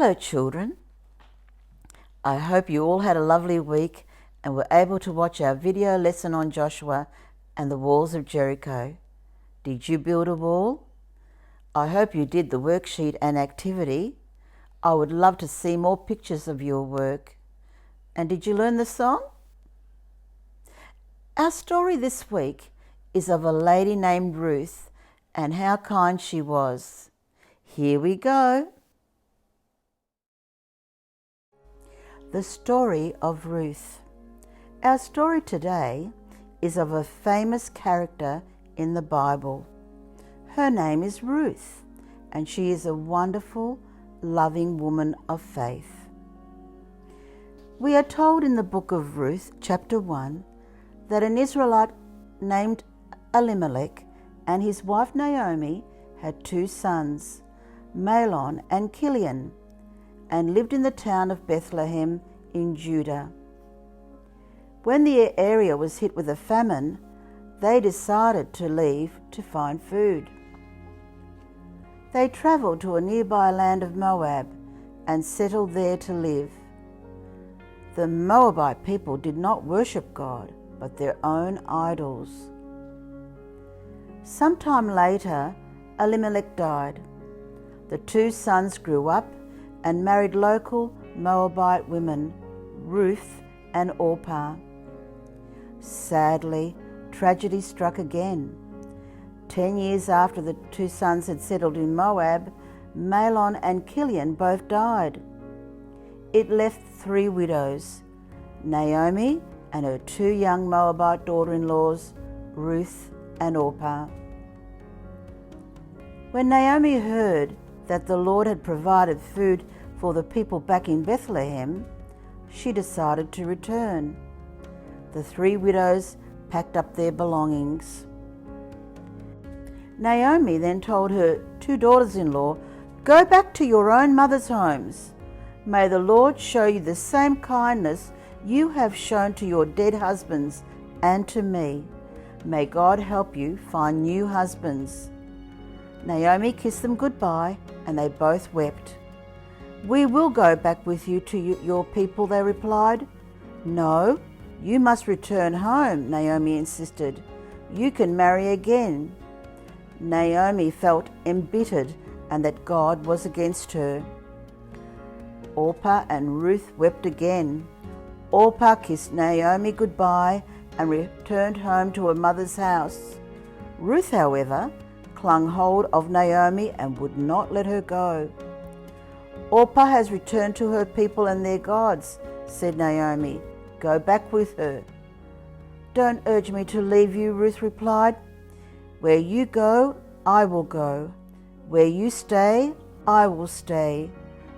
Hello children, I hope you all had a lovely week and were able to watch our video lesson on Joshua and the walls of Jericho. Did you build a wall? I hope you did the worksheet and activity. I would love to see more pictures of your work. And did you learn the song? Our story this week is of a lady named Ruth and how kind she was. Here we go. The Story of Ruth. Our story today is of a famous character in the Bible. Her name is Ruth, and she is a wonderful, loving woman of faith. We are told in the book of Ruth, chapter 1, that an Israelite named Elimelech and his wife Naomi had two sons, Mahlon and Chilion, and lived in the town of Bethlehem in Judah. When the area was hit with a famine, they decided to leave to find food. They travelled to a nearby land of Moab and settled there to live. The Moabite people did not worship God, but their own idols. Sometime later, Elimelech died. The two sons grew up and married local Moabite women, Ruth and Orpah. Sadly, tragedy struck again. 10 years after the two sons had settled in Moab, Mahlon and Chilion both died. It left 3 widows, Naomi and her 2 young Moabite daughter-in-laws, Ruth and Orpah. When Naomi heard that the Lord had provided food for the people back in Bethlehem, she decided to return. The 3 widows packed up their belongings. Naomi then told her 2 daughters-in-law, "Go back to your own mother's homes. May the Lord show you the same kindness you have shown to your dead husbands and to me. May God help you find new husbands." Naomi kissed them goodbye, and they both wept. "We will go back with you to your people," they replied. "No, you must return home," Naomi insisted. "You can marry again." Naomi felt embittered and that God was against her. Orpah and Ruth wept again. Orpah kissed Naomi goodbye and returned home to her mother's house. Ruth, however, clung hold of Naomi and would not let her go. "Orpah has returned to her people and their gods," said Naomi. "Go back with her." "Don't urge me to leave you," Ruth replied. "Where you go, I will go. Where you stay, I will stay.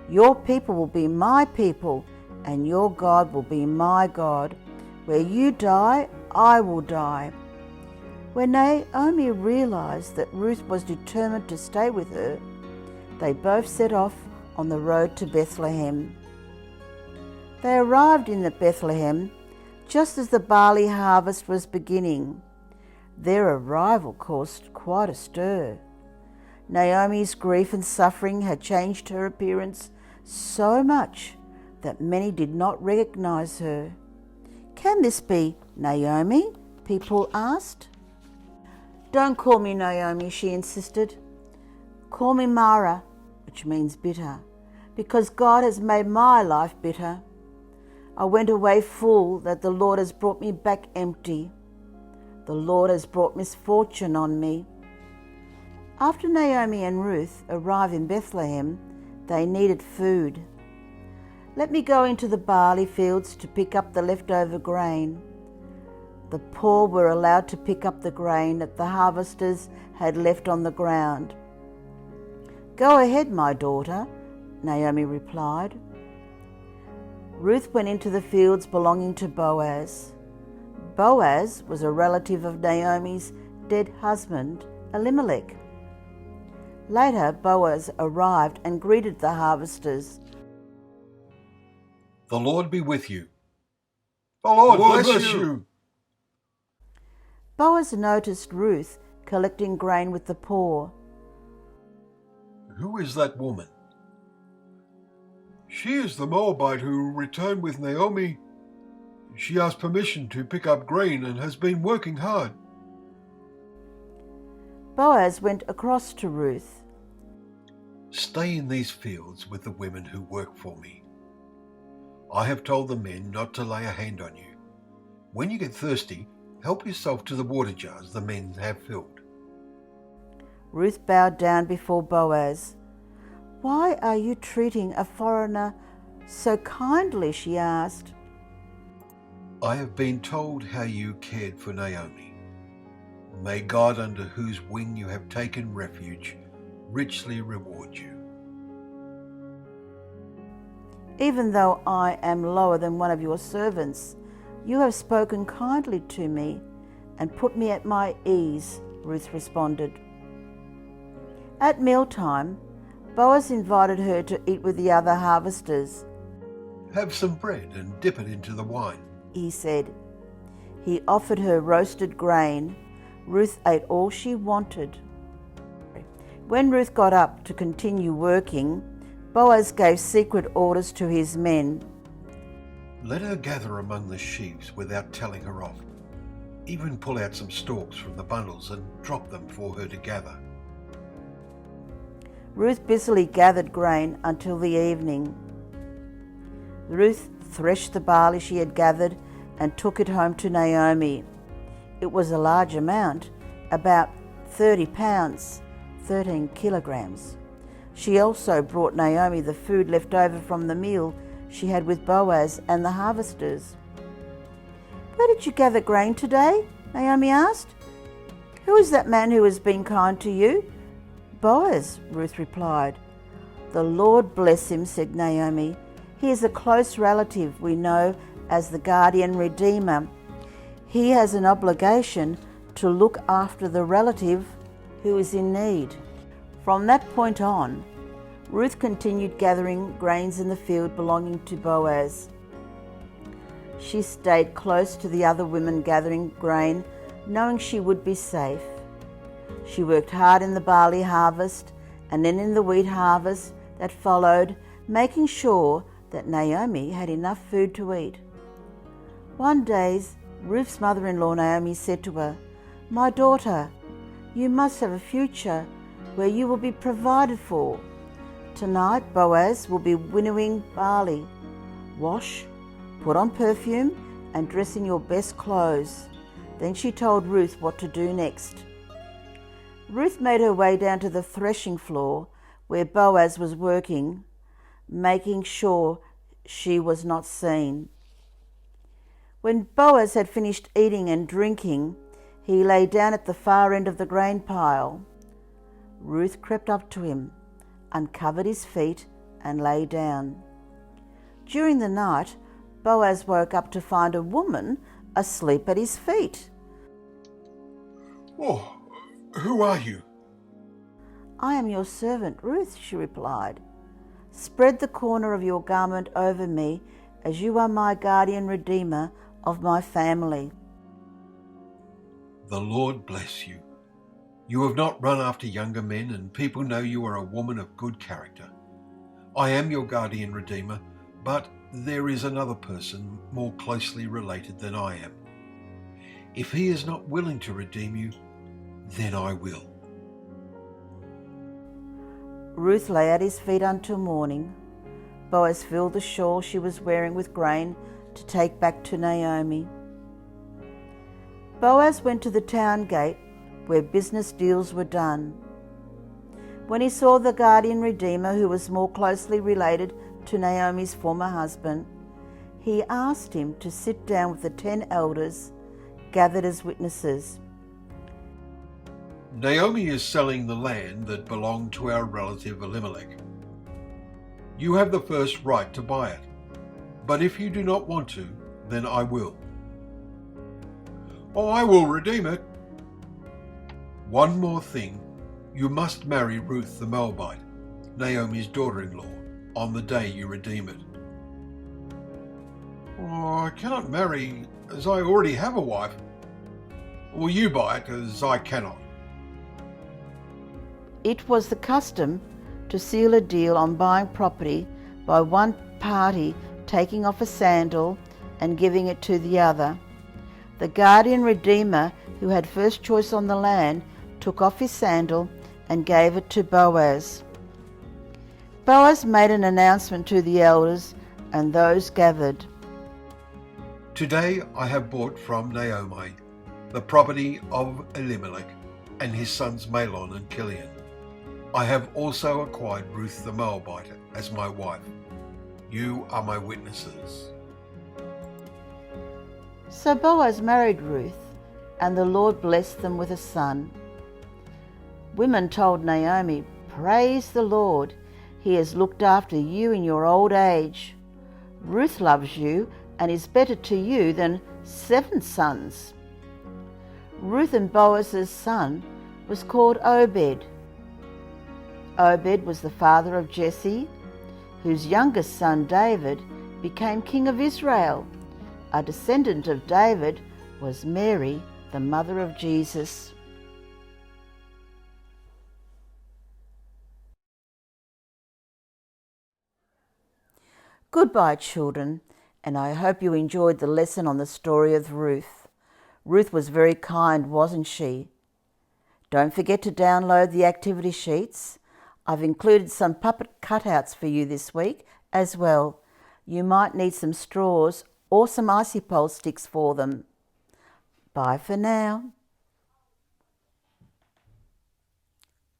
Your people will be my people, and your God will be my God. Where you die, I will die." When Naomi realized that Ruth was determined to stay with her, they both set off on the road to Bethlehem. They arrived in Bethlehem just as the barley harvest was beginning. Their arrival caused quite a stir. Naomi's grief and suffering had changed her appearance so much that many did not recognize her. "Can this be Naomi?" people asked. "Don't call me Naomi," she insisted. "Call me Mara," which means bitter, "because God has made my life bitter. I went away full, that the Lord has brought me back empty. The Lord has brought misfortune on me." After Naomi and Ruth arrived in Bethlehem, they needed food. "Let me go into the barley fields to pick up the leftover grain." The poor were allowed to pick up the grain that the harvesters had left on the ground. "Go ahead, my daughter," Naomi replied. Ruth went into the fields belonging to Boaz. Boaz was a relative of Naomi's dead husband, Elimelech. Later, Boaz arrived and greeted the harvesters. "The Lord be with you." "The Lord bless you." Boaz noticed Ruth collecting grain with the poor. "Who is that woman?" She is the Moabite who returned with Naomi. She asked permission to pick up grain and has been working hard. Boaz went across to Ruth. Stay in these fields with the women who work for me. I have told the men not to lay a hand on you. When you get thirsty, help yourself to the water jars the men have filled. Ruth bowed down before Boaz. "Why are you treating a foreigner so kindly?" she asked. I have been told how you cared for Naomi. May God, under whose wing you have taken refuge, richly reward you. "Even though I am lower than one of your servants, you have spoken kindly to me and put me at my ease," Ruth responded. At mealtime, Boaz invited her to eat with the other harvesters. Have some bread and dip it into the wine, he said. He offered her roasted grain. Ruth ate all she wanted. When Ruth got up to continue working, Boaz gave secret orders to his men. Let her gather among the sheaves without telling her off. Even pull out some stalks from the bundles and drop them for her to gather. Ruth busily gathered grain until the evening. Ruth threshed the barley she had gathered and took it home to Naomi. It was a large amount, about 30 pounds, 13 kilograms. She also brought Naomi the food left over from the meal she had with Boaz and the harvesters. "Where did you gather grain today?" Naomi asked. "Who is that man who has been kind to you?" "Boaz," Ruth replied. "The Lord bless him," said Naomi. "He is a close relative we know as the guardian redeemer. He has an obligation to look after the relative who is in need." From that point on, Ruth continued gathering grains in the field belonging to Boaz. She stayed close to the other women gathering grain, knowing she would be safe. She worked hard in the barley harvest and then in the wheat harvest that followed, making sure that Naomi had enough food to eat. One day, Ruth's mother-in-law Naomi said to her, "My daughter, you must have a future where you will be provided for. Tonight Boaz will be winnowing barley. Wash, put on perfume, and dress in your best clothes." Then she told Ruth what to do next. Ruth made her way down to the threshing floor where Boaz was working, making sure she was not seen. When Boaz had finished eating and drinking, he lay down at the far end of the grain pile. Ruth crept up to him, uncovered his feet, and lay down. During the night, Boaz woke up to find a woman asleep at his feet. "Oh, who are you?" "I am your servant, Ruth," she replied. "Spread the corner of your garment over me, as you are my guardian redeemer of my family." "The Lord bless you. You have not run after younger men, and people know you are a woman of good character. I am your guardian redeemer, but there is another person more closely related than I am. If he is not willing to redeem you, then I will." Ruth lay at his feet until morning. Boaz filled the shawl she was wearing with grain to take back to Naomi. Boaz went to the town gate where business deals were done. When he saw the guardian redeemer, who was more closely related to Naomi's former husband, he asked him to sit down with the 10 elders gathered as witnesses. "Naomi is selling the land that belonged to our relative Elimelech. You have the first right to buy it, but if you do not want to, then I will." "Oh, I will redeem it." "One more thing, you must marry Ruth the Moabite, Naomi's daughter-in-law, on the day you redeem it." "Oh, I cannot marry, as I already have a wife." "Will you buy it, as I cannot?" It was the custom to seal a deal on buying property by one party taking off a sandal and giving it to the other. The guardian redeemer, who had first choice on the land, took off his sandal and gave it to Boaz. Boaz made an announcement to the elders and those gathered. Today I have bought from Naomi the property of Elimelech and his sons Mahlon and Chilion. I have also acquired Ruth the Moabite as my wife. You are my witnesses. So Boaz married Ruth, and the Lord blessed them with a son. Women told Naomi, "Praise the Lord, he has looked after you in your old age. Ruth loves you and is better to you than 7 sons." Ruth and Boaz's son was called Obed. Obed was the father of Jesse, whose youngest son David became king of Israel. A descendant of David was Mary, the mother of Jesus. Goodbye, children, and I hope you enjoyed the lesson on the story of Ruth. Ruth was very kind, wasn't she? Don't forget to download the activity sheets. I've included some puppet cutouts for you this week as well. You might need some straws or some icy pole sticks for them. Bye for now.